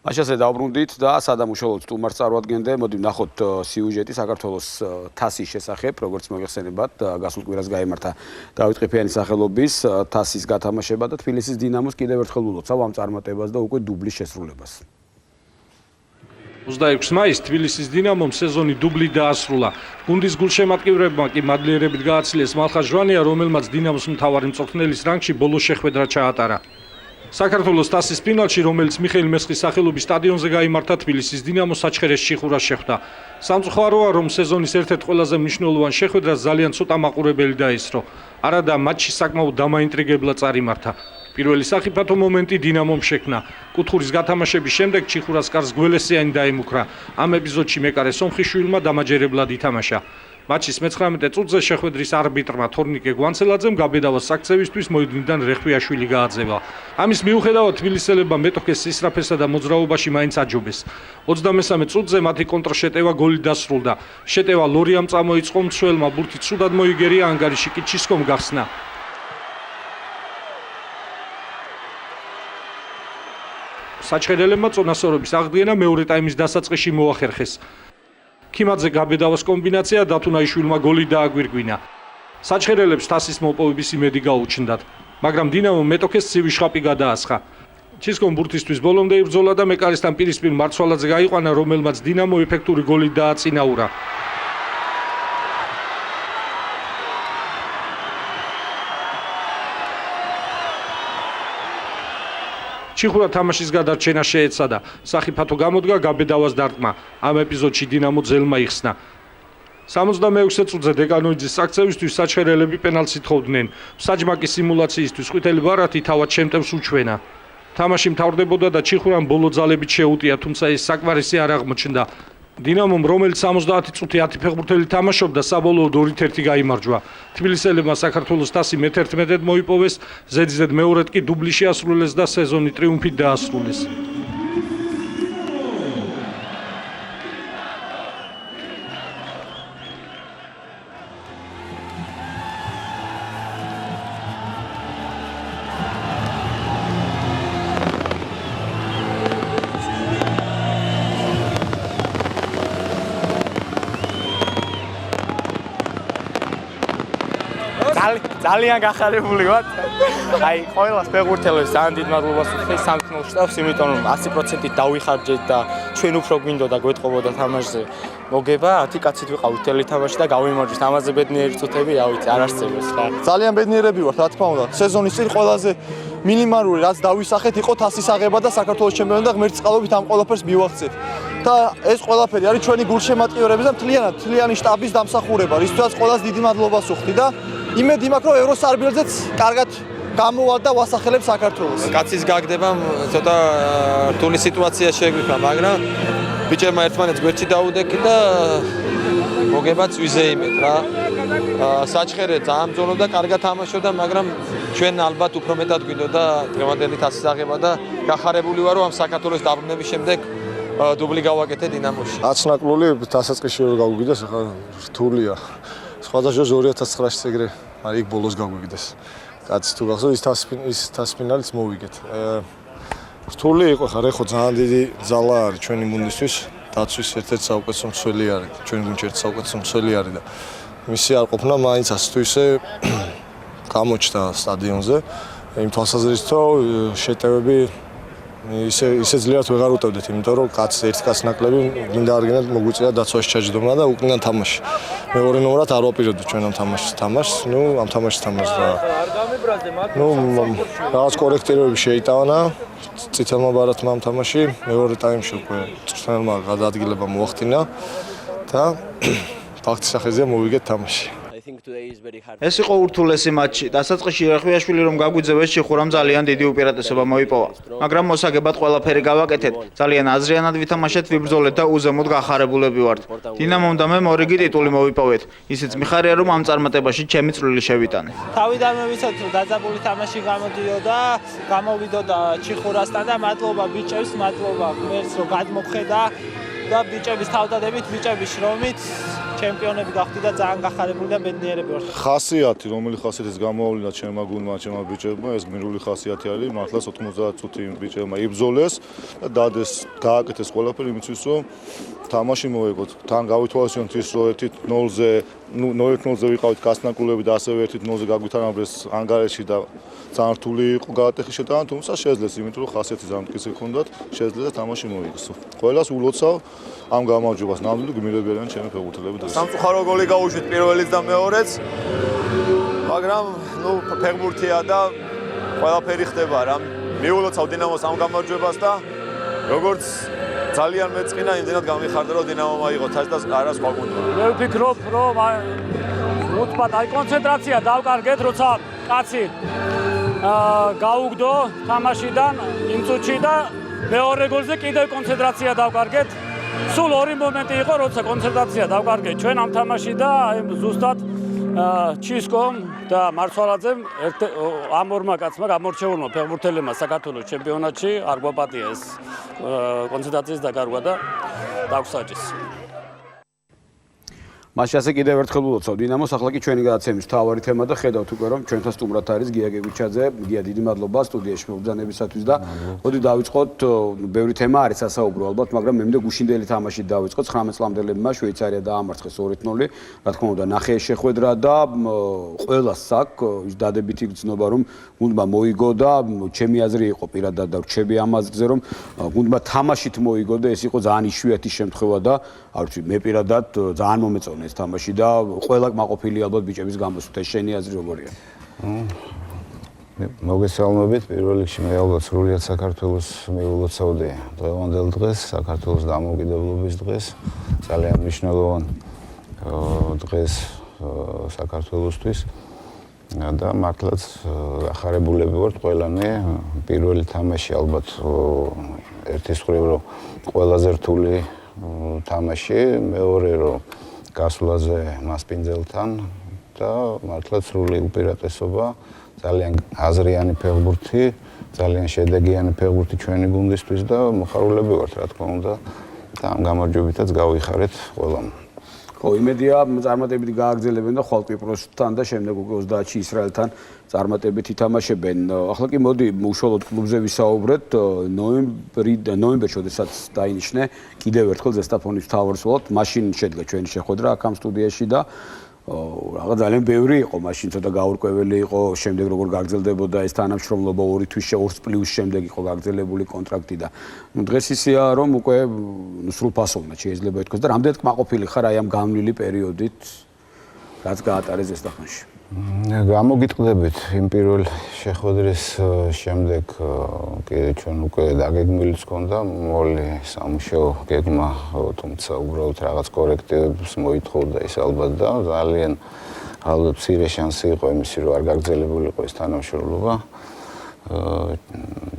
მაშასე დავბრუნდით და სადამუშაოდ სტუმარს წარვადგენდე. მოდი ვნახოთ სიუჟეტი საქართველოს თასის შესახებ, როგორც მოიხსენებათ, გასულ კვირას გაიმართა დავით ყიფიანის სახელობის თასის გათამაშება და თბილისის დინამოს კიდევ ერთხელ ულოცავ ამ წარმატებას და უკვე დუბლის შესრულებას. 26 მაისს თბილისის დინამომ სეზონი დუბლით დაასრულა. გუნდის გულშემატკივრებმა კი მადლიერებით გააცილეს მალხაზ ჟვანია, რომელმაც დინამოს მთავარი მწვრთნელის რანგში ბოლოს შეხვედრა ჩაატარა. საქართველოს თასის ფინალში, რომელიც მიხეილ მესხის სახელობის სტადიონზე გაიმართა, თბილისის დინამო საჩხერეს ჩიხურას შეხვდა. სამწუხაროა, რომ სეზონის ერთ-ერთ ყველაზე მნიშვნელოვან შეხვედრას ძალიან ცოტა მაყურებელი დაესწრო. არადა მატჩი საკმაოდ დამაინტრიგებლად წარიმართა. პირველი საფრთხო მომენტი დინამომ შექმნა. კუთხურის გათამაშების შემდეგ ჩიხურას კარს გველესიანი დაემუქრა. ამ ეპიზოდში მეკარე სომხიშვილმა დამაჯერებლად ითამაშა. მატჩის 19 წუთზე შეხვედრის არბიტრმა თორნიკე გვანცელაძემ გაბედავას საქცევისთვის მოედნიდან რეხვიაშვილი გააძევა. ამის მიუხედავად თბილისელებმა მეტოქეს ისრაფესა და მოძრაობაში მაინც აჯობეს. 23 წუთზე მათი კონტრშეტევა გოლით დასრულდა. შეტევა ლორიამ წამოიწყო, მცველმა ბურთი ცუდად მოიგერია, ანგარიში კი ჩისკომ გახსნა. საჩხერელებმა წონასწორობის აღდგენა მეორე ტაიმის დასაწყისში მოახერხეს. ქიმაძე გაბედავას კომბინაცია დათუნაიშვილმა გოლი დააგვირგვინა. საჩხერელებს თასის მოპოვების იმედი გაუჩნდათ, მაგრამ დინამომ მეტოქეს ცივი შხაპი გადაასხა. ჩისკომ ბურთისთვის ბოლომდე იბრძოლა და მეკარესთან პირისპირ მარცვალაძე გაიყვანა, რომელმაც დინამო ეფექტური გოლი დააწინაურა. ჩიხურა თამაშის გადარჩენა შეეცადა. სახიფათო გამოდგა გაბედავას დარტყმა. ამ ეპიზოდში დინამო ძელმა იხსნა. 66 წუთზე დეკანოიძის საქცევისთვის საჩხერელები პენალტს ითხოვდნენ. საჯმაკი სიმულაციისთვის ყვითელი ბარათი თავად შემტევს უჩვენა. თამაში მთავრდებოდა და ჩიხურამ ბოლო ძალებით შეუტია, თუმცა ეს საკმარისი არ აღმოჩნდა. დინამომ, რომელიც 70 წუთი 10 ფეხბურთელი თამაშობდა, საბოლოოდ 2-1 გაიმარჯვა. თბილისელებმა საქართველოს თასი მე-11-ად მოიპოვეს, ზედიზედ მეორედ კი დუბლი შეასრულეს და სეზონი ტრიუმფით დაასრულეს. ძალიან გახარებული ვარ. აი, ყველა ფეხბურთელებს ძალიან დიდ მადლობას ვუხდი სამწუხაროდ შტაბს, იმიტომ რომ 100%-ით დავიხარჯეთ და ჩვენ უფრო გვინდოდა გვეტყობოდა თამაშზე. მოგება 10 კაცით ვიყავით თელი თამაში და გავიმარჯვეთ. ამაზე ბედნიერი წუთები, რა ვიცი, არ არსებობს რა. ძალიან ბედნიერები ვართ, რა თქმა უნდა. სეზონის წინ ყველაზე მინიმალური რაც დავისახეთ იყო თასის აღება და საქართველოს ჩემპიონი და ღმერთის წყალობით ამ ყველაფერს მივახცეთ. და ეს ყველაფერი არის ჩვენი გულშემატკივრების და მთლიანი შტაბის დამსახურება, რისთვისაც ყველას დიდი მადლობას ვუხდი და იმედი მაქვს, რომ ევროსარბიელზეც კარგად გამოვალ და ვასახელებ საქართველოს. კაცის გაგდებამ ცოტა რთული სიტუაცია შეგვიქვა, მაგრამ ბიჭებმა ერთმანეთს გვერდში დაუდეკი და მოგებაც ვიზეიმეთ რა. საჩხერე ძალიან ბრძოლობდა, კარგად თამაშობდა, მაგრამ ჩვენ ალბათ უფრო მეტად გვინდოდა დღევანდელი თასის აღება და გახარებული ვარ, რომ ამ საქართველოს დაბრუნების შემდეგ დუბლი გავაკეთე დინამოში. აცნაკლული დასაწყისში ვერ გავუგიდეს, ახლა რთულია. სხვადასხვა 2009-ში ეგრე, მაგრამ იქ ბოლოს გავუგიდეს. კაცი თუ გახსოვს ის თასის ფინალიც მოვიგეთ. რთული იყო, ხარ ეხო ძალიან დიდი ძალა არის ჩვენი გუნდისთვის. დაცვის ერთ-ერთი საუკეთესო მსხვილი არის, ჩვენი გუნდში ერთ საუკეთესო მსხვილი არის და მისი არ ყოფნა მაინც ასე თუ ისე გამოჩნდა სტადიონზე. იმ თვალსაზრისით, რომ შეტევები ისე ძლიერად ვეღარ უტევდეთ, იმიტომ რომ ერთი კაც ნაკლები გინდა არ გინდა მოგვიწია დაცვაში ჩაჯდომა და უკნიდან თამაში. მეორე ნომრად არ ვაპირებდი ჩვენ ამ თამაშს, ამ თამაშს თამაშს და რაღაც კორექტირებები შეიტანა წითელმა ბარათმა ამ თამაში, მეორე ტაიმში უკვე წვრთნელმა გადაადგილება მოახდინა და ფაქტის სახეზეა მოვიგეთ თამაში. ეს იყო ურთულესი მატჩი. დასაწყისში რეხვიაშვილი რომ გაგვიძევეს, ჩიხურამ ძალიან დიდი უპირატესობა მოიპოვა. მაგრამ მოსაგებად ყველაფერი გავაკეთეთ. ძალიან აზრიანად ვითამაშეთ, ვიბრძოლეთ და უზემოდ გახარებულები ვართ. დინამომ და მე მორიგი ტიტული მოვიპოვეთ. ისიც მიხარია, რომ ამ წარმატებაში ჩემი წვლილი შევიტანე. თავიდანვე ვიცით, რომ დაძაბული თამაში გამოვიდოდა ჩიხურასთან და მადლობა ბიჭებს, მადლობა ღმერთს, რომ გადმოხედა და ბიჭების თავდადებით, ბიჭების შრომით ჩემპიონები გახდით და ძალიან გახარებული და ბედნიერები ვართ. ხასიათი, რომელი ხასიათის გამოავლინა ჩემმა გუნდმა, ჩემმა ბიჭებმა, ეს გმირული ხასიათი არის. მართლაც 90 წუთი ბიჭებმა იბრძოლეს და დადეს, გააკეთეს ყველაფერი იმისთვის, რომ თამაში მოიგოთ. თან გავითვალისწინოთ ის, რომ 1-0-ზე, 0-0-ზე ვიყავით გასნაკულები და ასევე 1-0-ზე გაგვითანაბრეს ანგარიში და ძალიან რთული იყო გაატეხი შეტანა, თუმცა შეძლეს, იმიტომ რომ ხასიათი ძალიან მტკიცე ჰქონდათ, შეძლეს და თამაში მოიგოს. ყველას ულოცავ ამ გამარჯვებას. ნამდვილი გმირები არიან ჩემი ფეხბურთელები დღეს. სამწუხარო გოლი გაუშვით პირველიც და მეორეც. მაგრამ ნუ ფეხბურთია და ყველაფერი ხდება რა. მიულოცავ დინამოს ამ გამარჯვებას და როგორც ძალიან მეწყინა იმდენად გამიხარდა რომ დინამო მაიღო თასი და არა სხვა გუნდმა. მე ვფიქრობ რომ უცბად აი კონცენტრაცია დავკარგეთ როცა კაცი გაუგდო თამაშიდან იმ წუთში და მეორე გოლზე კიდევ კონცენტრაცია დავკარგეთ. სულ ორი მომენტი იყო როცა კონცენტრაცია დავკარგეთ ჩვენ ამ თამაში და აი ზუსტად ჩისკომ და მარცვალაძემ ამ ორმა კაცმა გამორჩეულმა ფეხბურთელებმა საქართველოს ჩემპიონატში არ გვაპატია ეს კონცენტრაციის დაკარგვა და დაგვსაჯეს. მაშინ ასე კიდევ ერთხელ ულოცავ დინამოს, ახლა კი ჩვენი გადაცემის მთავარი თემა და ხედავთ უკვე რომ ჩვენთან სტუმრად არის გია გეგუჩაძე. გია, დიდი მადლობა სტუდიაში მობრძანებისათვის და მოდი დავიწყოთ, ბევრი თემა არის ასაუბრო ალბათ, მაგრამ მე მინდა გუშინდელი თამაშით დავიწყოთ. 19 წლამდელებმა შვეიცარია დაამარცხეს 2-0. რა თქმა უნდა, ნახე შეხვედრა და ყველას აქვს ის დადებითი გრძნობა რომ გუნდმა მოიგო და ჩემი აზრი იყო პირადად და რჩები ამ აზრზე რომ გუნდმა თამაშით მოიგო და ეს იყო ძალიან იშვიათი შემთხვევა და არ ვიცი, მე პირადად ძალიან მომეწონა ეს თამაში და ყველა მაყოფილი ალბათ ბიჭების გამოსვით. ეს შენი აზრი როგორია? მოგესალმებით. პირველ რიგში მე ალბათ სრულიად საქართველოს მიულოცავდი დღევანდელ დღეს, საქართველოს დამოუკიდებლობის დღეს. ძალიან მნიშვნელოვან დღეს საქართველოსთვის და მართლაც ახარებულები ვართ ყველანი. პირველი თამაში ალბათ ერთის მხრივ რომ ყველაზე რთული თამაში, მეორე რომ გასვლაზე მასპინძელთან და მართლაც სრული უპირატესობა, ძალიან აზრიანი ფეხბურთი, ძალიან შედეგიანი ფეხბურთი ჩვენი გუნდისთვის და მოხარულები ვართ რა თქმა უნდა და ამ გამარჯვებითაც გავიხარეთ ყველამ. ხო, იმედია წარმატებით გააგრძელებენ და ხვალ კვიპროსთან და შემდეგ უკვე 30-ში ისრაელთან წარმატებით ითამაშებენ. ახლა კი მოდი უშუალოდ კლუბზე ვისაუბრეთ. ნოემბერში, როდესაც დაინიშნე კიდევ ერთხელ ზესტაფონის მთავარსარდლად, მაშინ შედგა ჩვენი შეხვედრა აქ ამ სტუდიაში და რაღაც ძალიან ბევრი იყო, მაშინ ცოტა გაურკვეველი იყო, შემდეგ როგორ გაგრძელდებოდა ეს თანამშრომლობა 2 თვის 2 პლუს შემდეგ იყო გაგრძელებული კონტრაქტი და დღეს ისეა რომ უკვე სრულფასოვნად შეიძლება ითქვას და რამდენად კმაყოფილი ხარ აი ამ განვლილი პერიოდით რაც გაატარეს ზესტაფონში. გამოგიტყდებით იმ პირველ შეხვედრის შემდეგ კიდე ჩვენ უკვე დაგეგმილიც ჰქონდა მოლი სამუშაო გეგმა, თუმცა უბრალოდ რაღაც კორექტივებს მოითხოვდა ის ალბათ და ძალიან ალბათ მცირე შანსი იყო იმისი რომ არ გაგრძელებულიყო ეს თანამშრომლობა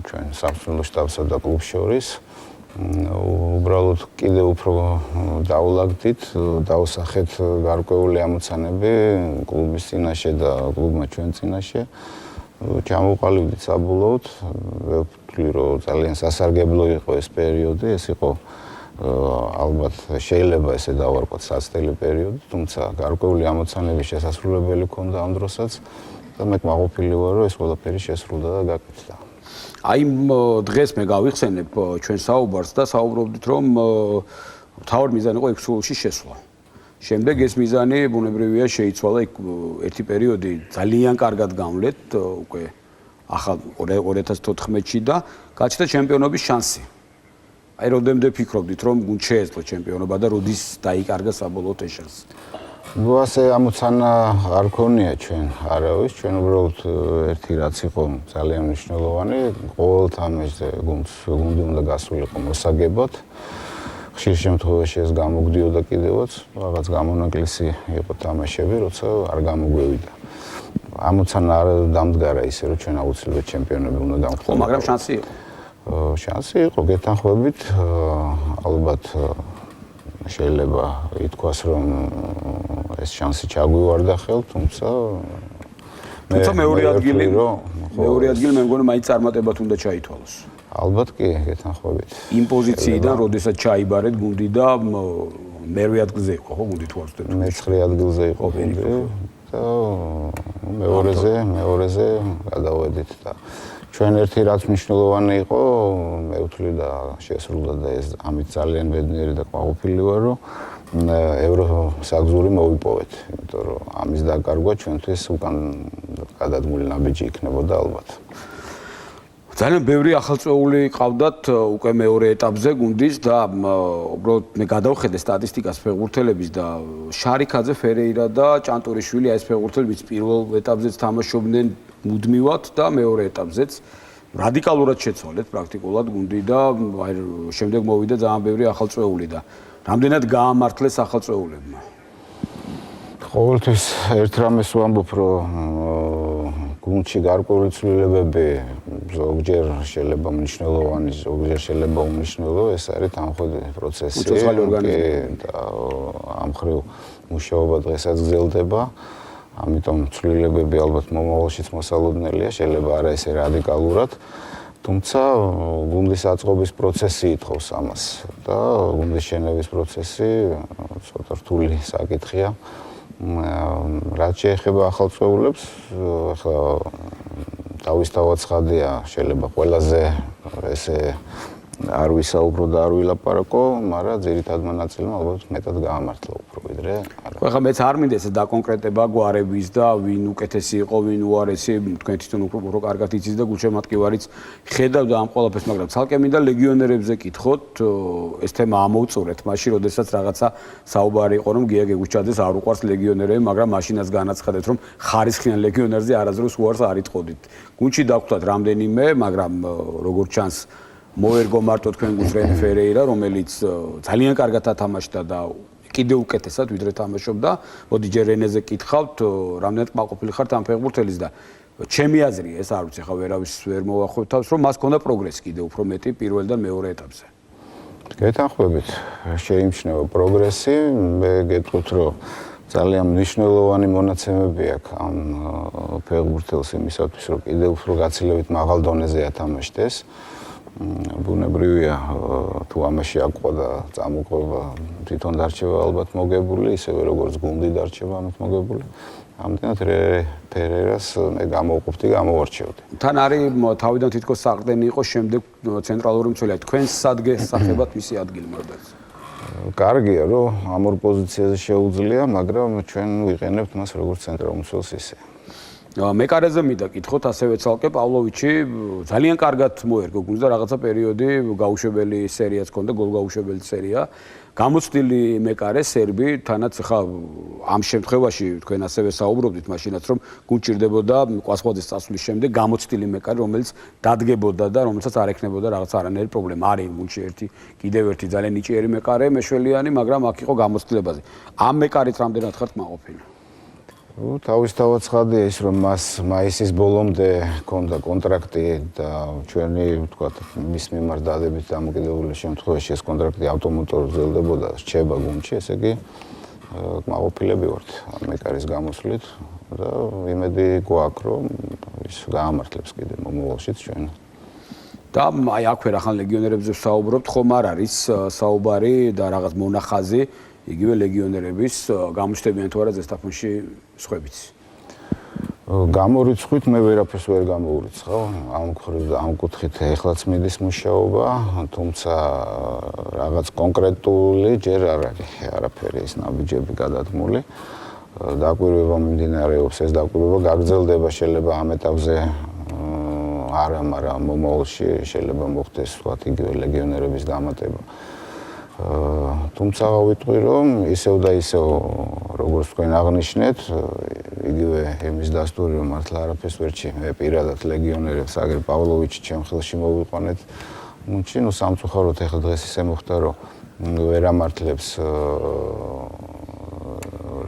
ჩვენ სამსახურის შტაბსა და კლუბს შორის. უბრალოდ კიდევ უფრო დაულაგდით, დავსახეთ გარკვეული ამოცანები კლუბის წინაშე და კლუბმა ჩვენ წინაშე. ჩამოვყალიბდით საბოლოოდ, ვფიქრი რომ ძალიან სასარგებლო იყო ეს პერიოდი, ეს იყო ალბათ შეიძლება ესე დავარკვათ საცდელი პერიოდი, თუმცა გარკვეული ამოცანების შესასრულებელი ჰქონდა ამ დროსაც და მე კმაყოფილი ვარ რომ ეს ყველაფერი შესრულდა და გაკეთდა. აი დღეს მე გავიხსენებ ჩვენ საუბარს და საუბრობდით რომ თავად მიზანი იყო 6 გოლში შესვლა. შემდეგ ეს მიზანი ბუნებრივია შეიცვალა ერთი პერიოდი ძალიან კარგად გამლეთ უკვე ახალ 2014-ში და გაჩნდა ჩემპიონობის შანსი. აი როდემდე ფიქრობდით რომ გუნდ შეეძლო ჩემპიონობა და როდის დაიკარგა საბოლოოდ ეს შანსი? ნუ ასე ამოცანა არ ქონია ჩვენ არავის, ჩვენ უბრალოდ ერთი რაც იყო ძალიან მნიშვნელოვანი, ყოველ თამაშზე გუნდი უნდა გასულიყო მოსაგებად. ხშირ შემთხვევაში ეს გამოგვდიოდა კიდევაც, რაღაც გამონაკლისი იყო თამაშები, როცა არ გამოგვევიდა. ამოცანა არ დამდგარა ისე, რომ ჩვენ აუცილებლად ჩემპიონები უნდა გავხდეთ. მაგრამ შანსი იყო. შანსი იყო, გეთანხმებით, ალბათ შეიძლება ითქვას, რომ ეს შანსი ჩაგვივარდა ხელთ, თუმცა მეორე ადგილი მე მგონი მაინც წარმატებად უნდა ჩაითვალოს. ალბათ კი, გეთანხმებით. იმ პოზიციიდან, როდესაც ჩაიბარეთ გუნდი და მერვე ადგილზე იყო ხო გუნდი თუ არ ვცდები? მე-9 ადგილზე იყო გუნდი და მეორეზე გადავედით და ჩვენ ერთი რაც მნიშვნელოვანი იყო, მე ვთვლი და შესრულდა და ეს ამით ძალიან ბედნიერი და კმაყოფილი ვარ, რომ ევროსაგზური მოვიპოვეთ, იმიტომ რომ ამის დაკარგვა ჩვენთვის უკან გადადგმული ნაბიჯი იქნებოდა ალბათ. ძალიან ბევრი ახალწეული ყავდათ უკვე მეორე ეტაპზე გუნდის და უბრალოდ მე გადავხედე სტატისტიკას ფეხბურთელების და შარიქაძე, ფერეირა და ჭანტურიშვილი ეს ფეხბურთელები პირველ ეტაპზეც თამაშობდნენ მუდმივად და მეორე ეტაპზეც რადიკალურად შეცვალეთ პრაქტიკულად გუნდი და აი შემდეგ მოვიდა ძალიან ბევრი ახალწეული და რამდენად გაამართლეს ახალწეულებმა. ყოველთვის ერთ რამეს ვამბობ, რომ გუნდში გარკვეული ცვლილებები ზოგჯერ შეიძლება მნიშვნელოვანი, ზოგჯერ შეიძლება უმნიშვნელო, ეს არის თანხმოვანი პროცესი და ამ მხრივ მუშაობა დღესაც გრძელდება. ამიტომ ცვლილებები ალბათ მომავალშიც მოსალოდნელია, შეიძლება არა ესე რადიკალურად, თუმცა გუნდის აწყობის პროცესი ითხოვს ამას და გუნდის შენების პროცესი ცოტა რთული საკითხია. რაც შეეხება ახალწეულებს, ახლა თავისთავად ცხადია, შეიძლება ყველაზე ესე არ ვისაუბრო და არ ვილაპარაკო, მაგრამ ძირითადმა ნაწილმა ალბათ მეტად გაამართლა უფრო ვიდრე არა. ხო, ახლა მეც არ მინდა ეს დაკონკრეტება გვარების და ვინ უკეთესი იყო, ვინ უარესი, თქვენ თვითონ უფრო კარგად იცით და გულშემატკივარიც ხედავდა ამ ყველაფერს, მაგრამ ცალკე მინდა ლეგიონერებზე კითხოთ, ეს თემა ამოვწურეთ, მაშინ როდესაც რაღაცა საუბარი იყო, რომ გია გეგუჩაძეს არ უყვარს ლეგიონერები, მაგრამ მაშინაც განაცხადეთ, რომ ხარისხიან ლეგიონერზე არასდროს უარს არ იტყოდით. გუნდში დაგვხვდათ რამდენიმე, მაგრამ როგორც ჩანს მოერგო მარტო თქვენ გუნდს რენ ფერეირა, რომელიც ძალიან კარგად ათამაშდა და კიდევ უკეთესად ვიდრე თამაშობდა. მოდი ჯერ რენეზე კითხავთ, რამდენად კმაყოფილი ხართ ამ ფეხბურთელის და ჩემი აზრია, ეს არ ვიცი, ხა ვერავის ვერ მოვახვევ თავს, რომ მას ჰქონდა პროგრესი კიდევ უფრო მეტი პირველ და მეორე ეტაპზე. გეთანხმებით, შეიმჩნევა პროგრესი, მე გეტყვით, რომ ძალიან მნიშვნელოვანი მონაცემები აქვს ამ ფეხბურთელს იმისათვის, რომ კიდევ უფრო გაცილებით მაღალ დონეზე ათამაშდეს. ბუნებრივია თუ ამაში აყვა და წამოყვება თვითონ დარჩება ალბათ მოგებული, ისევე როგორც გუნდი დარჩება ამით მოგებული. ამდენად ფერერას მე გამოვყოფდი, გამოვარჩევდი. თან არის თავიდან თითქოს საყრდენი იყო შემდეგ ცენტრალური მცველია. თქვენ სადგესახებად მისი ადგილი მოდაც. კარგია, რომ ამ ორ პოზიციაზე შეუძლია, მაგრამ ჩვენ ვიყენებთ მას როგორც ცენტრალურ მცველს ისე. მეკარეზე მინდა კითხოთ ასევე ცალკე პავლოვიჩი ძალიან კარგად მოერგო გუნდს და რაღაცა პერიოდი გაუშვებელი სერიაც ჰქონდა, გოლგაუშვებელი სერია. გამოცდილი მეკარე სერბი, თანაც ხა ამ შემთხვევაში თქვენ ასევე საუბრობდით მაშინაც რომ გუნდ ჭირდებოდა კვასხვაძის წასვლის შემდეგ გამოცდილი მეკარე, რომელიც დადგებოდა და რომელსაც არ ექნებოდა რაღაც არანაირი პრობლემა. არის გუნდში კიდევ ერთი ძალიან ნიჭიერი მეკარე, მეშველიანი, მაგრამ აქ იყო გამოცდილებაზე. ამ მეკარით რამდენად ხართ კმაყოფილი? თავისთავად ცხადია ის, რომ მას მაისის ბოლომდე ჰქონდა კონტრაქტი და ჩვენი, ვთქვათ, მის მიმართ დადებით დამოკიდებული შემთხვევაში ეს კონტრაქტი ავტომატურად გრძელდებოდა, რჩება გუნდში, ესე იგი კმაყოფილები ვართ მეკარის გამოსვლით და იმედი გვაქვს, რომ ის გაამართლებს კიდე მომავალშიც ჩვენ. და აი აქვე რახან ლეგიონერებზე ვსაუბრობთ, ხომ არ არის საუბარი და რაღაც მონახაზი იგივე ლეგიონერების გამოჩნდებიან თუ არა ზესტაფონში სხვებიც. გამორიცხვით მე ვერაფერს ვერ გამოურიცხავ. ამ კუთხით ეხლაც მიდის მუშაობა, თუმცა რაღაც კონკრეტული ჯერ არ არის არაფერი ის ნაბიჯები გადადგმული. დაკვირვება მიმდინარეობს, ეს დაკვირვება გაგრძელდება შეიძლება ამ ეტაპზე არა, მაგრამ მომავალში შეიძლება მოხდეს ვთქვათ იგივე ლეგიონერების დამატება. თუმცა ვიტყვი რომ ისევ და ისევ როგორც თქვენ აღნიშნეთ, იგივე იმის დასტური რომ მართლა არაფერს ვერ ჩი, მე პირადად ლეგიონერებს აგერ პავლოვიჩი ჩემ ხელში მოვიყვანეთ. გუნდში, ნუ სამწუხაროდ ახლა დღეს ისე მოხდა რომ ვერ ამართლებს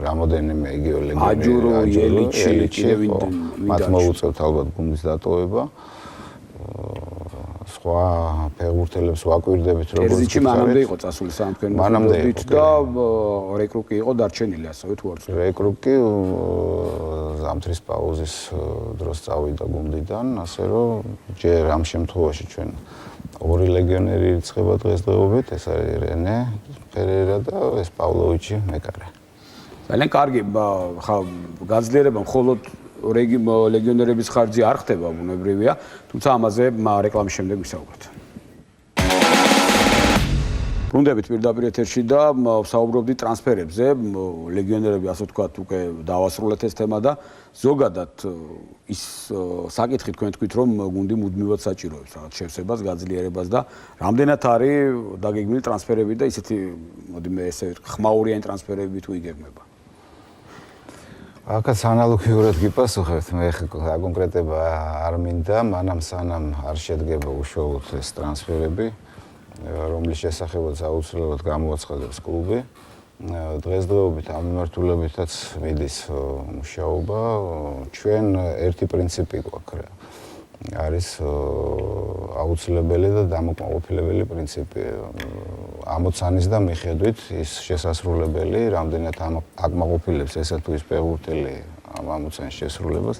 რამოდენიმე იგივე ლეგიონერი აჯურო, მათ მოუწევთ ალბათ გუნდის დატოვება. სხვა ფეხბურთელებს ვაკვირდებით როგორც ტერზიჩი მანამდე იყო წასული სამთქენ მოვიდით და რეკრუკი იყო დარჩენილი ასევე თუ არ ვცდები. რეკრუკი ზამთრის პაუზის დროს წავიდა გუნდიდან, ასე რომ ჯერ ამ შემთხვევაში ჩვენ ორი ლეგიონერი ირიცხება დღესდღეობით, ეს არის რენე ფერერა და ეს პავლოვიჩი მეკარე. ძალიან კარგი, ხა გაძლიერება მხოლოდ ლეგიონერების ხარჯზე არ ხდება, ბუნებრივია, თუმცა ამაზე რეკლამის შემდეგ ვისაუბროთ. ბრუნდებით პირდაპირ ეთერში და ვსაუბრობდით ტრანსფერებზე, ლეგიონერები ასე ვთქვათ უკვე დავასრულეთ ეს თემა და ზოგადად ის საკითხი თქვენ თქვით რომ გუნდი მუდმივად საჭიროებს რაღაც შევსებას, გაძლიერებას და რამდენად არის დაგეგმილი ტრანსფერები და ისეთი მოდი მე ესე ხმაურიანი ტრანსფერები თუ იგეგმება. აქაც ანალოგიურად გიპასუხებთ, მე კონკრეტება არ მინდა, მანამ სანამ არ შედგება უშუალოდ ეს ტრანსფერები, რომლის შესახებაც აუცილებლად გამოაცხადებს კლუბი. დღესდღეობით ამ მიმართულებითაც მიდის მუშაობა. ჩვენ ერთი პრინციპი გვაქვს. არის აუცილებელი და დამოკმაყოფილებელი პრინციპი. ამოცანის და მიხედვით ის შესასრულებელი, რამდენად აკმაყოფილებს ესა თუ ის ფეხბურთელი ამ ამოცანის შესრულებას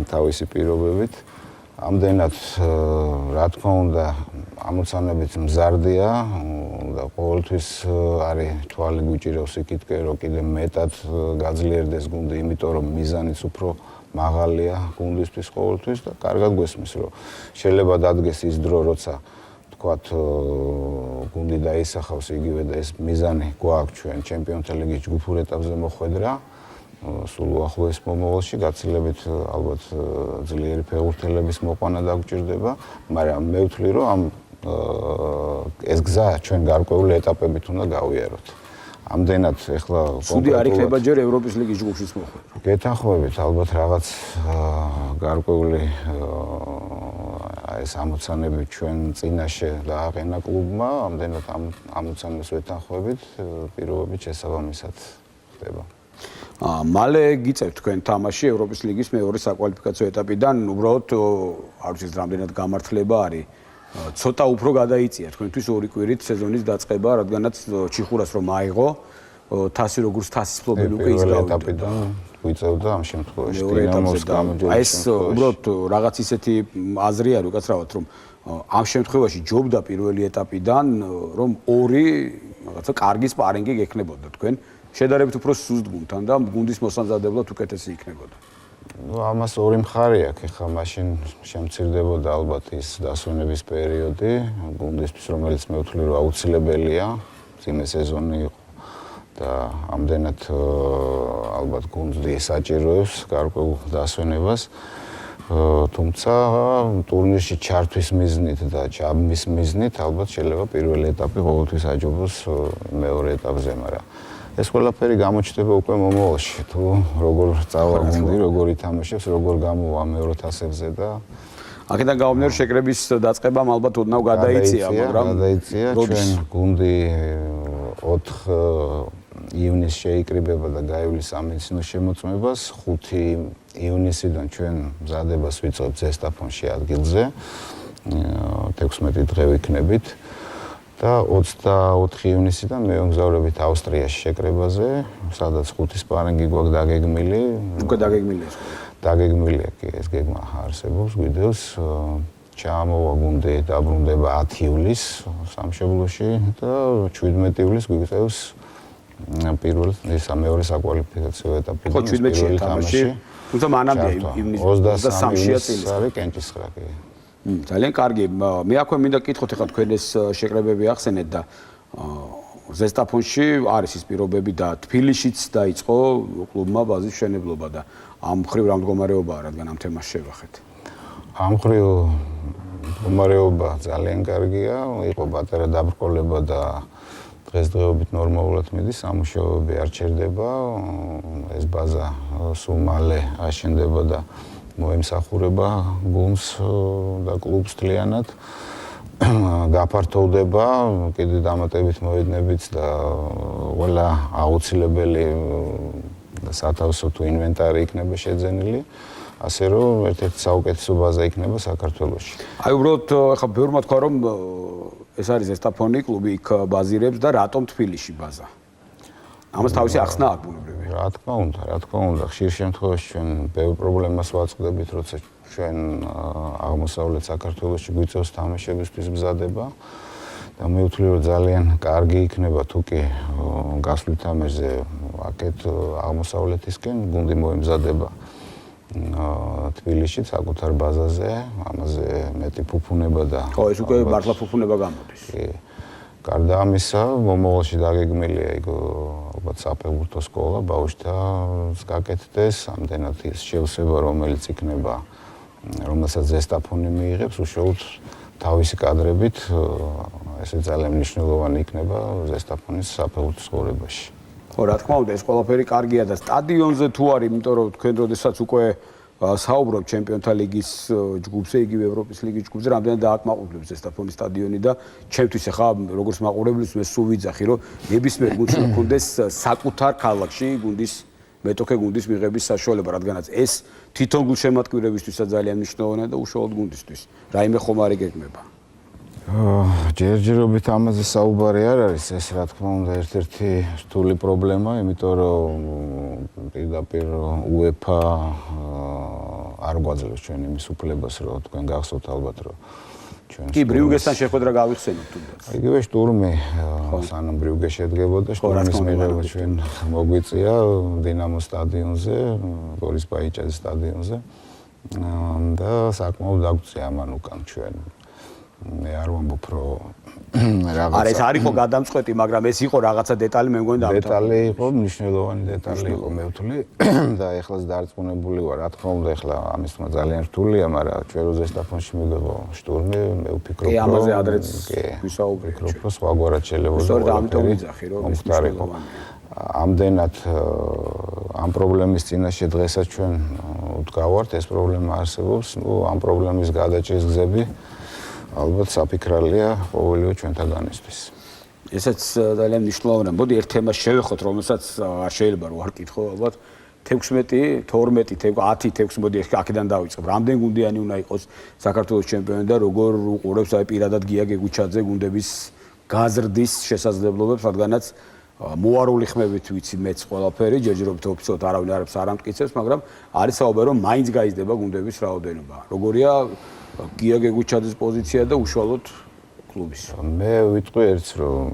თავისი პირობებით. ამდენად რა თქმა უნდა ამოცანებით მზარდია და ყოველთვის არის თვალი გვიჭირავს იქითკენ რომ კიდე მეტად გაძლიერდეს გუნდი, იმიტომ რომ მიზანიც უფრო მაღალია გუნდისთვის ყოველთვის და კარგად გვესმის რომ შეიძლება დადგეს ის დრო როცა თქვათ გუნდი დაისახავს იგივე და ეს მიზანი გვაქვს ჩვენ ჩემპიონთა ლიგის ჯგუფურ ეტაპზე მოხვედრა სულ უახლოეს მომავალში გაცილებით ალბათ ძლიერი ფეხბურთელების მოყვანა დაგვჭირდება, მაგრამ მე ვთვლი რომ ამ ეს გზა ჩვენ გარკვეული ეტაპებით უნდა გავიაროთ. ამდენად ეხლა სუდი არ იქნება ჯერ ევროპის ლიგის ჯგუფშიც მოხვედრა. გეთანხმებით ალბათ რაღაც გარკვეული ეს ამოცანები ჩვენ წინაშე დააყენა კლუბმა, ამდენად ამ ამოცანებს ვეთანხმებით, პირობებით შესაბამისად ხდება. მალე გიწევთ თქვენ თამაში ევროპის ლიგის მეორე საკვალიფიკაციო ეტაპიდან, უბრალოდ არ ვიცი რამდენად გამართლება არის. ცოტა უფრო გადაიწია თქვენთვის ორი კვირით სეზონის დაწყება, რადგანაც ჩიხურას რომ აიღო, თასი როგორც თასის ფლობელი უკვე ის ეტაპიდან ვიწევდა ამ შემთხვევაში. აი ეს უბრალოდ რაღაც ისეთი აზრი არის უკაცრავად რომ ამ შემთხვევაში ჯობდა პირველი ეტაპიდან რომ ორი რაღაცა კარგი სპარინგი გექნებოდა თქვენ. შედარებით უფრო სუსტ გუნდთან და გუნდის მოსამზადებლად უკეთესი იქნებოდა. ამას ორი მხარე აქვს, ხა მაშინ შემცირდებოდა ალბათ ის დასვენების პერიოდი გუნდისთვის, რომელიც მე ვთვლი რომ აუცილებელია, წინა სეზონი იყო და ამდენად ალბათ გუნდი საჭიროებს გარკვეულ დასვენებას. თუმცა ტურნირში ჩართვის მიზნით და ჯამის მიზნით ალბათ შეიძლება პირველი ეტაპი ყოველთვის აჯობოს მეორე ეტაპზე, მაგრამ ეს ყველაფერი გამოჩნდება უკვე მომავალში, თუ როგორ წავა გუნდი, როგორ ითამაშებს, როგორ გამოვა მეორე თასებზე და აქედან გამომდინარე შეკრების დაწყებამ ალბათ ოდნავ გადაიწია, მაგრამ ჩვენ გუნდი 4 ივნისში შეიკრიბება და გაივლის სამედიცინო შემოწმებას, 5 ივნისიდან ჩვენ მზადებას ვიწყებთ ზესტაფონში ადგილზე, 16 დღე ვიქნებით. და 24 ივნისიდან მე ვგზავრებით ავსტრიაში შეკრებაზე, სადაც 5 სპარინგი გვაქვს დაგეგმილი. უკვე დაგეგმილია. დაგეგმილია კი ეს გეგმა არსებობს, გვიდევს. ჩამოვა გუნდი დაბრუნდება 10 ივლისს სამშობლოში და 17 ივლისს გვიწევს პირველ მეორე საკვალიფიკაციო ეტაპი. ხო 17 თამაში, თუმცა მანამდე ივნისის 23-ია წელი. არის კენჭისყრა კი. ძალიან კარგი. მე აქვე მინდა გკითხოთ ახლა თქვენ ეს შეკრებები ახსენეთ და ზესტაფონში არის ის პირობები და თბილისშიც დაიწყო კლუბმა ბაზის მშენებლობა და ამ მხრივ რა მდგომარეობაა, რადგან ამ თემას შევახეთ. ამ მხრივ მდგომარეობა ძალიან კარგია, იყო პატარა დაბრკოლება და დღესდღეობით ნორმალურად მიდის, სამუშაოები არ ჩერდება, ეს ბაზა სულ მალე აშენდება და მოემსახურება გუნდს და კლუბს მთლიანად. გაფართოვდება კიდე დამატებით მოედნებით და ყველა აუცილებელი სათავსო თუ ინვენტარი იქნება შეძენილი. ასე რომ ერთ-ერთი საუკეთესო ბაზა იქნება საქართველოში. აი უბრალოდ ახლა ბევრმა თქვა რომ ეს არის ზესტაფონი, კლუბი იქ ბაზირებს და რატომ თბილისში ბაზა? ამას თავისი ახსნა აქვს ბუნებრივია. რა თქმა უნდა, ხშირ შემთხვევაში ჩვენ ბევრ პრობლემას ვაწყდებით, როცა ჩვენ აღმოსავლეთ საქართველოში გვიწევს თამაშებისთვის მზადება და მე ვთვლი რომ ძალიან კარგი იქნება თუ კი გასვლით თამაშზე აქეთ აღმოსავლეთისკენ გუნდი მოემზადება თბილისში საკუთარ ბაზაზე, ამაზე მეტი ფუფუნება და ხო, ეს უკვე მართლა ფუფუნება გამოდის. კი. გარდა ამისა, მომავალში დაგეგმილია იქ ალბათ საფეხბურთო სკოლა ბავშვთა გაკეთდეს, ამდენად ის შევსება, რომელიც იქნება, რომელსაც ზესტაფონი მიიღებს, უშუალოდ თავისი კადრებით, ესე ძალიან მნიშვნელოვანი იქნება ზესტაფონის საფეხბურთო ცხოვრებაში. ხო, რა თქმა უნდა, ეს ყველაფერი კარგია და სტადიონზე თუ არის, იმიტომ რომ თქვენ როდესაც უკვე საუბრობთ ჩემპიონთა ლიგის ჯგუფზე, იგივე ევროპის ლიგის ჯგუფზე, რამდენად დააკმაყოფილებს ზესტაფონის სტადიონი და ჩემთვის ახლა როგორც მაყურებლის მე სულ ვიძახი, რომ ნებისმიერ გუნდს მქონდეს საკუთარ ქალაქში გუნდის მეტოქე გუნდის მიღების საშუალება, რადგანაც ეს თვითონ გულშემატკივრებისთვისაც ძალიან მნიშვნელოვანია და უშუალოდ გუნდისთვის. რაიმე ხომ არ იგეგმება. ჯერჯერობით ამაზე საუბარი არ არის, ეს რა თქმა უნდა ერთ-ერთი რთული პრობლემა, იმიტომ რომ პირდაპირ UEFA არ გვაძლევს ჩვენ იმის უფლებას, რომ თქვენ გახსოვთ ალბათ, რომ ჩვენ კი ბრიუგესთან შეხვედრა გავიხსენოთ თუნდაც. იგივე შტურმი სანამ ბრიუგე შედგებოდა, შტურმის მიღება ჩვენ მოგვიწია დინამოს სტადიონზე, ბორის ბაიჭაძის სტადიონზე და საკმაოდ დაგვწია ამან უკან ჩვენ. მე არ ვამბობ რომ რაღაცა არა ეს არ იყო გადამწყვეტი, მაგრამ ეს იყო რაღაცა დეტალი მე მგონი დეტალი იყო, მნიშვნელოვანი დეტალი იყო მე ვთვლი და ეხლაც დარწმუნებული ვარ, რა თქმა უნდა ეხლა ამის თქმა ძალიან რთულია, მაგრამ ჩვენ რო ზესტაფონში მივიღო შტურმი, მე ვფიქრობ რომ ამაზე ადრეც ვისაუბრეთ, რომ სხვაგვარად შეიძლება სწორედ ამიტომ ვიძახი რომ ეს მნიშვნელოვანია. ამდენად ამ პრობლემის წინაშე დღესაც ჩვენ ვდგავართ, ეს პრობლემა არსებობს, ამ პრობლემის გადაჭრის გზები ალბათ საფიქრალია ყოველივე ჩვენთაგანისთვის. ესაც ძალიან მნიშვნელოვანია. მოდი ერთ თემას შევეხოთ, რომელსაც არ შეიძლება რომ არ კითხო, ალბათ 16, 12, 10, 6 მოდი აქედან დავიწყებ. რამდენ გუნდიანი უნდა იყოს საქართველოს ჩემპიონი და როგორ უყურებს აი პირადად გია გეგუჩაძე გუნდების გაზრდის შესაძლებლობებს, რადგანაც მოარული ხმებით ვიცი მეც ყველაფერი, ჯერჯერობით ოფიციალურად არავინ არებს არ ამტკიცებს, მაგრამ არის საუბარი რომ მაინც გაიზრდება გუნდების რაოდენობა. როგორია გია გეგუჩაძის პოზიცია და უშუალოდ კლუბის. მე ვიტყვი ერთს რომ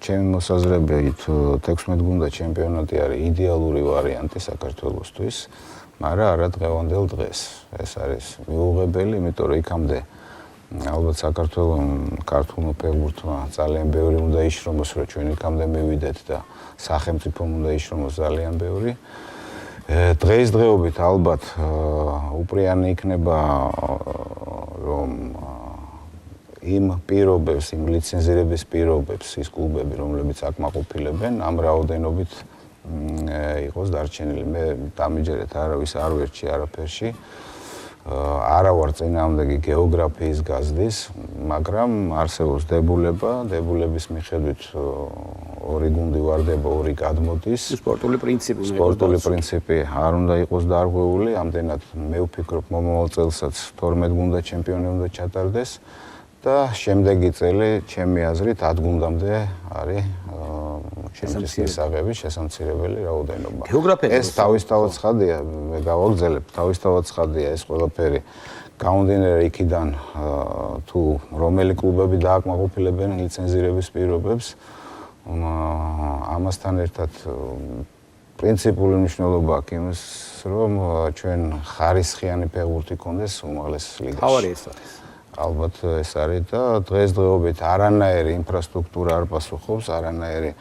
ჩემი მოსაზრებით 16 გუნდა ჩემპიონატი არის იდეალური ვარიანტი საქართველოსთვის, მაგრამ არა დღევანდელ დღეს. ეს არის მიუღებელი, იმიტომ რომ იქამდე ალბათ საქართველოს ქართულმა ფეხბურთმა ძალიან ბევრი უნდა იშრომოს, რომ ჩვენ იქამდე მივიდეთ და სახელმწიფომ უნდა იშრომოს ძალიან ბევრი. დღესდღეობით ალბათ უპრიანი იქნება რომ იმ პირობებს, იმ ლიცენზირების პირობებს ის კლუბები, რომლებიც აკმაყოფილებენ, ამ რაოდენობით იყოს დარჩენილი. მე დამიჯერეთ არავის არ ვერჩი არაფერში. არა ვარ წინააღმდეგი გეოგრაფიის გაზრდის, მაგრამ არსებობს დებულება, დებულების მიხედვით ორი გუნდი ვარდება, ორი გადმოდის. სპორტული პრინციპი. სპორტული პრინციპი არ უნდა იყოს დარღვეული, ამდენად მე ვფიქრობ მომავალ წელსაც 12 გუნდა ჩემპიონი უნდა ჩატარდეს და შემდეგი წელი ჩემი აზრით 10 გუნდამდე არის შესამცირებელი შესამცირებელი რაოდენობა. ეს თავისთავად ცხადია, მე გავაგზავნებ, თავისთავად ცხადია ეს ყველაფერი. გამომდინარე იქიდან თუ რომელი კლუბები დააკმაყოფილებენ ლიცენზირების პირობებს, ამასთან ერთად პრინციპული მნიშვნელობა აქვს იმის, რომ ჩვენ ხარისხიანი ფეხბურთი გქონდეს უმაღლეს ლიგაში. თავარი ეს არის. ალბათ ეს არის და დღესდღეობით არანაირი ინფრასტრუქტურა არ პასუხობს, არანაირი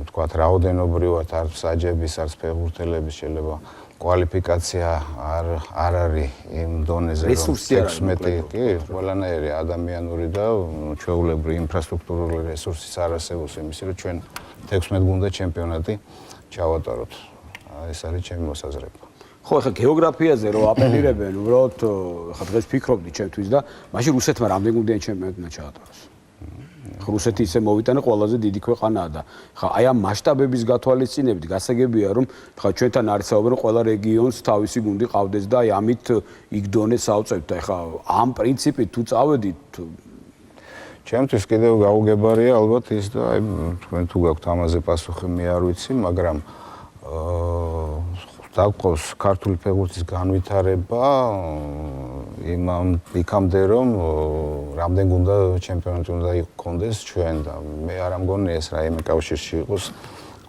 თქვათ რაოდენობრივად არც საჯების, არც ფეხბურთელების შეიძლება კვალიფიკაცია არ არის იმ დონეზე, რომ 16 კი, ყველანაირი ადამიანური და ჩვეულებრივი ინფრასტრუქტურული რესურსის არ არსებობს იმისი, რომ ჩვენ 16 გუნდა ჩემპიონატი ჩავატაროთ. ეს არის ჩემი მოსაზრება. ხო, ახლა გეოგრაფიაზე რო აპელირებენ, უბრალოდ ახლა დღეს ფიქრობდი ჩემთვის და მაშინ რუსეთმა რამდენი გუნდიანი ჩემპიონატი უნდა ჩაატაროს. რუსეთი ისე მოვიტანა ყველაზე დიდი ქვეყანაა და ხა აი ამ მასშტაბების გათვალისწინებით გასაგებია რომ ხა ჩვენთან არის საუბარი ყველა რეგიონს თავისი გუნდი ყავდეს და აი ამით იქ დონეს ავწევთ და ხა ამ პრინციპით თუ წავედით ჩემთვის კიდევ გაუგებარია ალბათ ის და აი თქვენ თუ გაქვთ ამაზე პასუხი მე არ ვიცი, მაგრამ დაგყავს ქართული ფეხბურთის განვითარება იქამდე რომ რამდენ გუნდა ჩემპიონატი უნდა იქონდეს ჩვენ და მე არ ამგონია ეს რაიმე კავშირში იყოს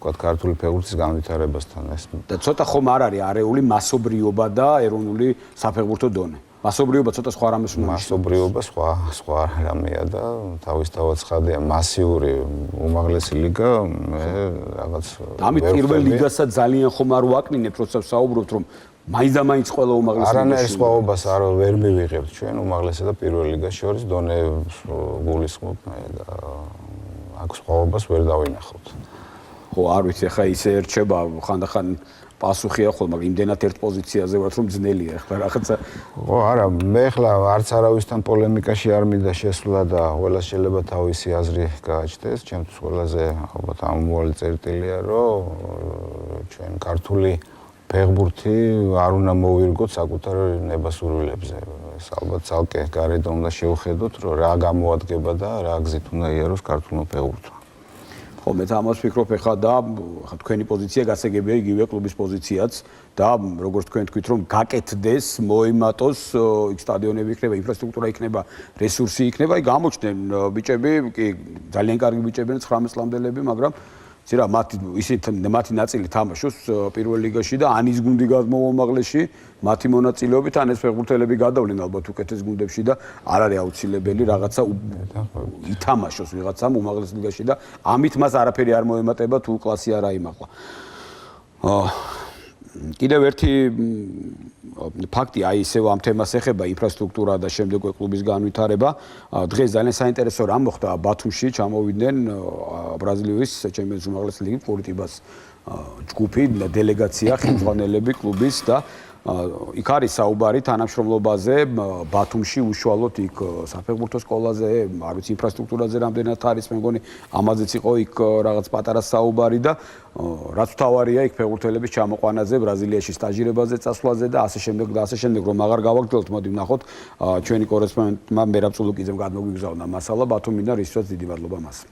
თქვა ქართული ფეხბურთის განვითარებასთან ეს და ცოტა ხომ არ არის არეული მასობრიობა და ეროვნული საფეხბურთო დონე. მასობრიობა ცოტა სხვა რამეს უნდა მასობრიობა სხვა რამეა და თავისთავად ცხადია მასიური უმაღლესი ლიგა მე რაღაც ამით პირველ ლიგასაც ძალიან ხომ არ ვაკნინებთ როცა ვსაუბრობთ რომ მაინც ყველა უმაღლესი ლიგაში არანაირ სხვაობას ვერ მივიღებთ ჩვენ უმაღლესა და პირველ ლიგას შორის დონე გულისხმობ და აქ სხვაობას ვერ დავინახავთ. ხო არ ვიცი ხა ისე ერჩება ხანდახან პასუხია ხოლმე მაგრამ იმდენად ერთ პოზიციაზე ვართ რომ ძნელია ხა რაღაცა ხო არა მე ხლა არც არავისთან პოლემიკაში არ მინდა შესვლა და ყველა შეიძლება თავისი აზრი გააჩნდეს ჩემთვის ყველაზე ალბათ ამოვალი წერტილია რომ ჩვენ ქართული ფეხბურთი არ უნდა მოვირგოთ საკუთარ ნებასურვილებზე ეს ალბათ ცალკე გარედან უნდა შევხედოთ რომ რა გამოადგება და რა გზით უნდა იაროს ქართულმა ფეხბურთმა ხო მე ამას ვფიქრობ ხა და ხა თქვენი პოზიცია გასაგებია იგივე კლუბის პოზიციაც და როგორც თქვენ თქვით რომ გაკეთდეს მოიმატოს იქ სტადიონები იქნება ინფრასტრუქტურა იქნება რესურსი იქნება აი გამოჩნდნენ ბიჭები კი ძალიან კარგი ბიჭებია 19 წლამდელები მაგრამ იცი რა მათი ნაწილი თამაშობს პირველ ლიგაში და ანის გუნდი გადმოვა უმაღლესში მათი მონაწილეობით ან ეს ფეხბურთელები გადავლენ ალბათ უკეთეს გუნდებში და არ არის აუცილებელი რაღაცა ითამაშოს ვიღაცამ უმაღლეს ლიგაში და ამით მას არაფერი არ მოემატება თუ კლასი არ აიმაღლა. კიდევ ერთი ფაქტი აი ისევ ამ თემას ეხება ინფრასტრუქტურა და შემდეგი კლუბის განვითარება. დღეს ძალიან საინტერესო რამ მოხდა ბათუმში ჩამოვიდნენ ბრაზილიის ჩემპიონატის უმაღლესი ლიგის კურიტიბას ჯგუფი და დელეგაცია ხელმძღვანელები კლუბის და იქ არის საუბარი თანამშრომლობაზე ბათუმში უშუალოდ იქ საფეხბურთო სკოლაზე, არ ვიცი ინფრასტრუქტურაზე რამდენად არის, მე მგონი ამაზეც იყო იქ რაღაც პატარა საუბარი და რაც თავარია იქ ფეხბურთელების ჩამოყვანაზე, ბრაზილიაში სტაჟირებაზე წასვლაზე და ასე შემდეგ რომ აღარ გავაგრძელოთ, მოდი ვნახოთ ჩვენი კორესპონდენტმა მერაბ წულუკიძემ გადმოგვიგზავნა მასალა ბათუმიდან, რისთვისაც დიდი მადლობა მას.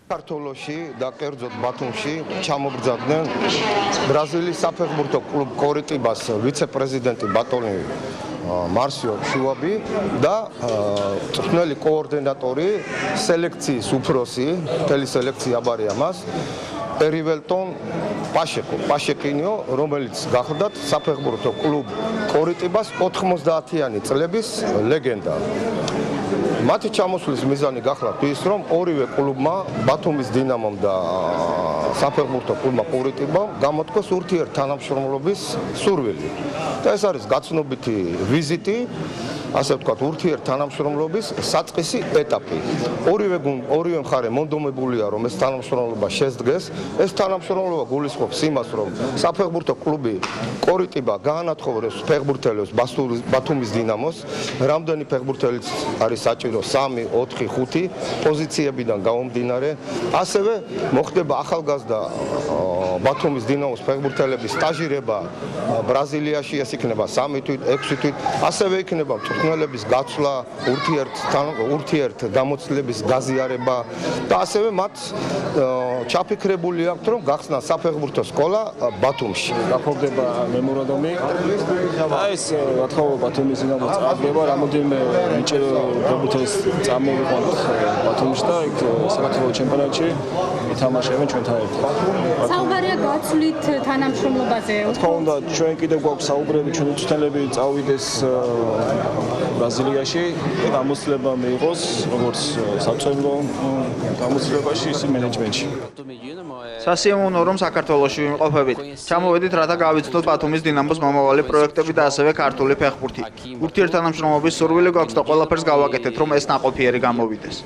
საქართველოში და კერძოდ ბათუმში ჩამობრძანდნენ ბრაზილიის საფეხბურთო კლუბ კორიტიბას ვიცე-პრეზიდენტი ბატონი მარსიო შუაბი და წვრთნელი კოორდინატორი სელექციის უფროსი, მთელი სელექცია აბარია მას პერიველტონ პაშეკინიო, რომელიც გახლდათ საფეხბურთო კლუბ კორიტიბას 90-იანი წლების ლეგენდა. მათი ჩამოსვლის მიზანი გახლავთ ის, რომ ორივე კლუბმა, ბათუმის დინამომ და საფეხბურთო კლუბმა კურიტიბამ გამოთქვეს ურთიერთთანამშრომლობის სურვილი. და ეს არის გაცნობიტი ვიზიტი, ასე ვთქვათ, ურთიერთთანამშრომლობის საწყისი ეტაპი. ორივე მხარე მონდომებულია, რომ ეს თანამშრომლობა შესდგეს. ეს თანამშრომლობა გულისხმობს იმას, რომ საფეხბურთო კლუბი კორიტიბა გაანათხოვოს ფეხბურთელებს ბათუმის დინამოს, რამდენი ფეხბურთელიც არის საჭირო 3, 4, 5 პოზიციებიდან გამომდინარე. ასევე მოხდება ახალგაზრდა ბათუმის დინამოს ფეხბურთელების სტაჟირება ბრაზილიაში, ეს იქნება 3 თვით, 6 თვით, ასევე იქნება მწვრთნელების გაცვლა, ურთიერთ გამოცდილების გაზიარება და ასევე მათ ჩაფიქრებული აქვთ, რომ გახსნა საფეხბურთო სკოლა ბათუმში. გაფორმდება მემორანდუმი. და ეს რა თქმა უნდა ბათუმის დინამოს წარდება, რამოდენიმე ბიჭი ფეხბურთელს წამოვიყვანთ ბათუმში და იქ საქართველოს ჩემპიონატში ითამაშებენ ჩვენთან ერთად. საუბარია გაცვლით თანამშრომლობაზე. რა თქმა უნდა ჩვენ კიდევ გვაქვს საუბრები, ჩვენი მწვრთნელები წავიდეს ბრაზილიაში, გამოცდილება მიიღოს როგორც საწვევლო გამოცდილებაში, ისე მენეჯმენტში. სასიამოვნო რომ საქართველოში ვიმყოფებით. ჩამოვედით რათა გავიცნოთ ბათუმის დინამოს მომავალი პროექტები და ასევე ქართული ფეხბურთი. ურთიერთთანამშრომლობის სურვილი გვაქვს და ყველაფერს გავაკეთეთ, რომ ეს ნაყოფიერი გამოვიდეს.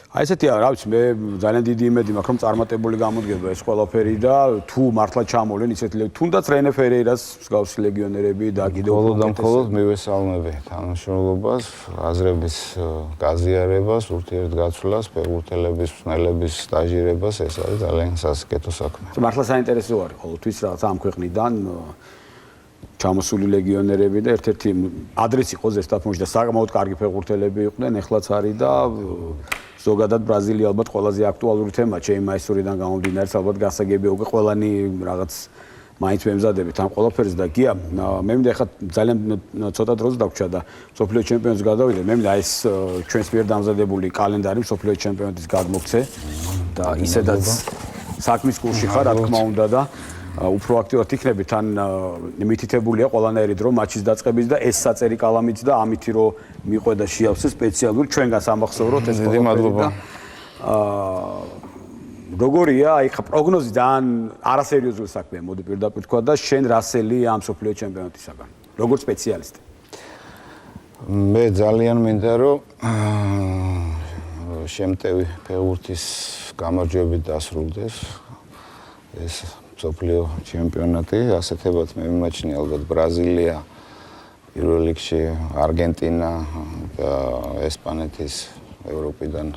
აი ესეთია, რა ვიცი, მე ძალიან დიდი იმედი მაქვს, რომ წარმატებული გამოდგება ეს ყველაფერი და თუ მართლა ჩამოვლენ ისეთ თუნდაც რენე ფერეირას მსგავსი ლეგიონერები და კიდევ მხოლოდ მივესალმები თანამშრომლობას, აზრების გაზიარებას, ურთიერთგაცვლას, ფეხბურთელების, მწვრთნელების სტაჟირებას, ეს არის ძალიან სასიკეთო საქმე. მართლა საინტერესო არის ყოველთვის რაღაც ამ ქვეყნიდან ჩამოსული ლეგიონერები და ერთ-ერთი ადრესი იყო ზესტაფონში და საკმაოდ კარგი ფეხბურთელები იყვნენ, ეხლაც არის და ზოგადად ბრაზილია ალბათ ყველაზე აქტუალური თემაა ჩემი მაისურიდან გამომდინარე, ალბათ გასაგებია უკვე ყველანი რაღაც მაინც მემზადებით ამ ყველაფერს და გია მე მინდა ახლა ძალიან ცოტა დროს დაგვრჩა და სოფლიო ჩემპიონატს გადავიდე მე მინდა ეს ჩვენს მიერ დამზადებული კალენდარი სოფლიო ჩემპიონატის გადმოგცე და ისედაც საქმის კურსში ხარ რა თქმა უნდა და უფრო აქტიურად იქნები თან მითითებულია ყველანაირი დრო მატჩის დაწყების და ეს საწერი კალამიც და ამითი რომ მიყვედა შეავსე სპეციალური ჩვენგანს ამახსოვროთ ეს დიდი მადლობა როგორია აი ხა პროგნოზი ძალიან არასერიოზული საქმეა მოდი პირდაპირ თქვა და შენ რასელი ამ სოფლიო ჩემპიონატისაგან როგორც სპეციალისტი მე ძალიან მინდა რომ შემტევი ფეხბურთის გამარჯვებით დასრულდეს ეს სოფლიო ჩემპიონატი ასეთებად მე მიმაჩნია ალბათ ბრაზილია პირველ რიგში არგენტინა და ესპანეთის ევროპიდან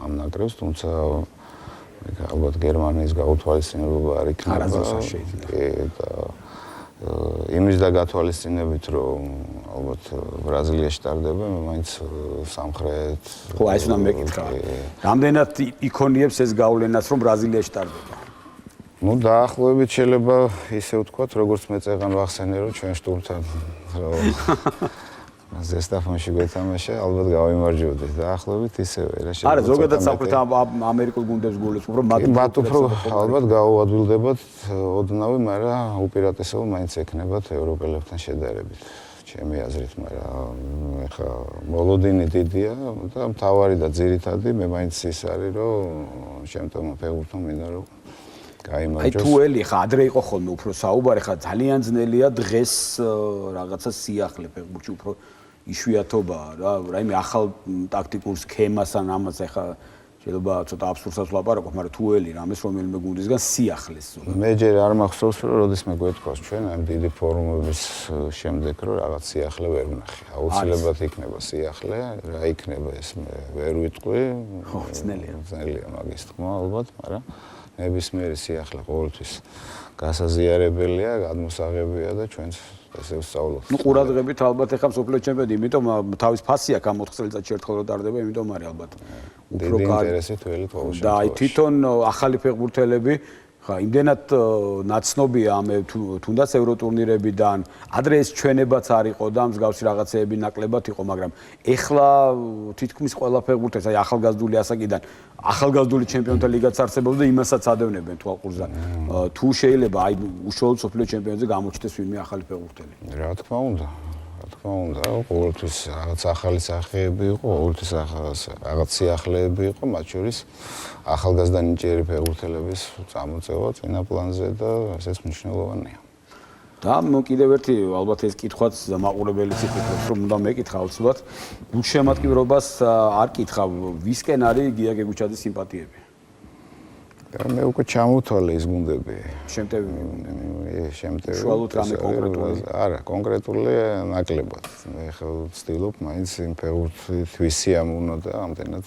ამ ნაკრებს თუმცა ალბათ გერმანიის გაუთვალისწინებობა არ იქნება და იმის და გათვალისწინებით რომ ალბათ ბრაზილიაში ტარდება მე მაინც სამხრეთ ხო აი ეს უნდა მეკითხა რამდენად იქონიებს ეს გავლენაც რომ ბრაზილიაში ტარდება ну დაახლოებით შეიძლება ისე ვთქვათ როგორც მე წეღან ვახსენე რომ ჩვენ შტურმთან ზესტაფონში გვეთამაშა ალბათ გავიმარჯვებდით დაახლოებით ისევე რა შეიძლება არა ზოგადად საფრთხე ამერიკულ გუნდებს გულებს უფრო მათ უფრო ალბათ გაუადვილდებათ ოდნავი მაგრამ უპირატესობა მაინც ექნებათ ევროპელებთან შედარებით ჩემი აზრით მაგრამ ეხა მოლოდინი დიდია და მთავარი და ძირითადი მე მაინც ის არის რომ შემდგომ ფეხბურთო მინდა რომ აი თუ ელი ხა ადრე იყო ხოლმე უფრო საუბარი ხა ძალიან ძნელია დღეს რაღაცა სიახლე ფეხბურთში უფრო იშვიათობაა რა რაიმე ახალ ტაქტიკურ სქემას ან ამას ახლა შეიძლება ცოტა აბსურდსაც ვლაპარაკობ მაგრამ თუ ელი რამეს რომელიმე გუნდისგან სიახლეს მე ჯერ არ მახსოვს რომ როდესმე გვეთქვას ჩვენ ამ დიდი ფორუმების შემდეგ რომ რაღაც სიახლე ვერ ვნახე აუცილებლად იქნება სიახლე რა იქნება ეს მე ვერ ვიტყვი ხო ძნელია მაგის თქმა ალბათ მაგრამ ნებისმიერი სიახლე ყოველთვის გასაზიარებელია, გადმოსაღებია და ჩვენს ესე ვსწავლობთ. ნუ ყურადღებით ალბათ ეხლა სოფლიო ჩემპიონატი, იმიტომ თავის ფასი აქვს ამ 4 წელიწადში ერთხელ რომ ტარდება, იმიტომ არის ალბათ უფრო ინტერესი თველი ყოველ შემთხვევაში. და აი თვითონ ახალი ფეხბურთელები ხა იმდენად ნაცნობია ამ თუნდაც ევროტურნირებიდან ადრე ეს ჩვენებაც არ იყო და მსგავსი რაღაცეები ნაკლებად იყო მაგრამ ეხლა თითქმის ყველა ფეხბურთელს აი ახალგაზრდული ასაკიდან ახალგაზრდული ჩემპიონთა ლიგაც არსებობს და იმასაც ადევნებენ თვალყურზე თუ შეიძლება აი უშუალოდ სოფლიო ჩემპიონატზე გამოჩნდეს ვინმე ახალი ფეხბურთელი რა თქმა უნდა ყოველთვის რაღაც ახალი სახეები იყო, ყოველთვის რაღაც სიახლეები იყო, მათ შორის ახალგაზრდა ნიჭიერი ფეხბურთელების წამოწევა წინა პლანზე და ესეც მნიშვნელოვანია. და კიდევ ერთი ალბათ ეს კითხვაც მაყურებელიც იფიქრებს, რომ უნდა მეკითხა აუცილებლად გულშემატკივრობას არ კითხავ, ვისკენ არის გია გეგუჩაძის სიმპათიები? მე უკვე ჩამოთვალე ის გუნდები. შემტევი შემტევი. უშუალოდ რამე კონკრეტული? არა, კონკრეტული ნაკლებად. მე ხო ვცდილობ მაინც იმ ფეხბურთის ვისიამ უნდა და ამდენად.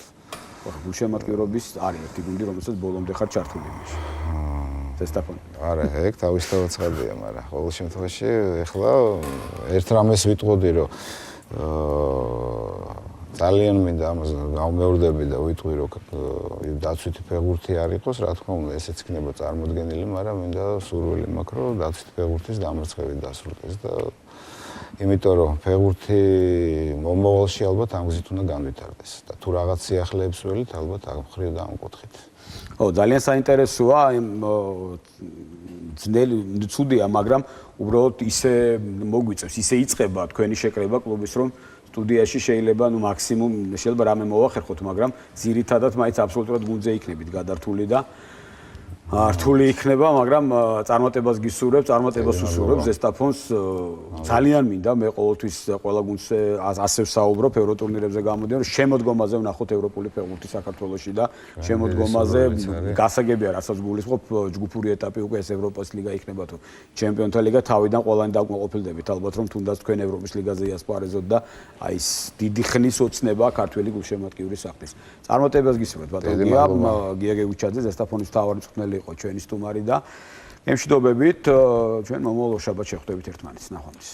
გულშემატკივრობის არის ერთი გუნდი, რომელსაც ბოლომდე ხარ ჩართული იმაში. ზესტაფონი. არა, ეგ თავისთავად ცხადია, მაგრამ ყოველ შემთხვევაში ეხლა ერთ რამეს ვიტყოდი, რომ ძალიან მინდა ამას გამეორდები და ვიტყვი რომ დაცვითი ფეხბურთი არ იყოს, რა თქმა უნდა, ესეც იქნება წარმოდგენილი, მაგრამ მინდა სურვილი მაქვს, რომ დაცვითი ფეხბურთის დამარცხებით დასრულდეს და იმიტომ რომ ფეხბურთი მომავალში ალბათ ამ გზით უნდა განვითარდეს და თუ რაღაც სიახლეებს ველით, ალბათ ამ მხრივ და ამ კუთხით. ო, ძალიან საინტერესოა, ძნელი, ცუდია, მაგრამ უბრალოდ ისე მოგვიწევს, ისე იწყება თქვენი შეკრება კლუბის რომ სტუდიაში შეიძლება ნუ მაქსიმუმ შეიძლება რამე მოვახერხოთ, მაგრამ ძირითადად მაინც აბსოლუტურად გუნდზე იქნებით გადართული და რთული იქნება, მაგრამ წარმატებას გისურვებ, წარმატებას უსურვებ ზესტაფონს. ძალიან მინდა მე ყოველთვის ყველა გუნდზე ასე ვსაუბრობ ევროტურნირებზე გამოდიან, რომ შემოდგომაზე ვნახოთ ევროპული ფეხბურთი საქართველოში და შემოდგომაზე გასაგებია, რასაც გულისხმობ, ჯგუფური ეტაპი უკვე ეს ევროპის ლიგა იქნება თუ ჩემპიონთა ლიგა თავიდან ყველანი დაკმაყოფილდებით, ალბათ რომ თუნდაც თქვენ ევროპის ლიგაზე იასპარეზოთ და აი ეს დიდი ხნის ოცნება ქართველი გულშემატკივრის სახლის. წარმატებას გისურვებთ ბატონო გია გეგუჩაძე ზესტაფონის მთავარი მწვრთნელი იყო ჩვენი სტუმარი და ემშვიდობებით ჩვენ მომავალ შაბათს შეხვდებით ერთმანეთს. ნახვამდის.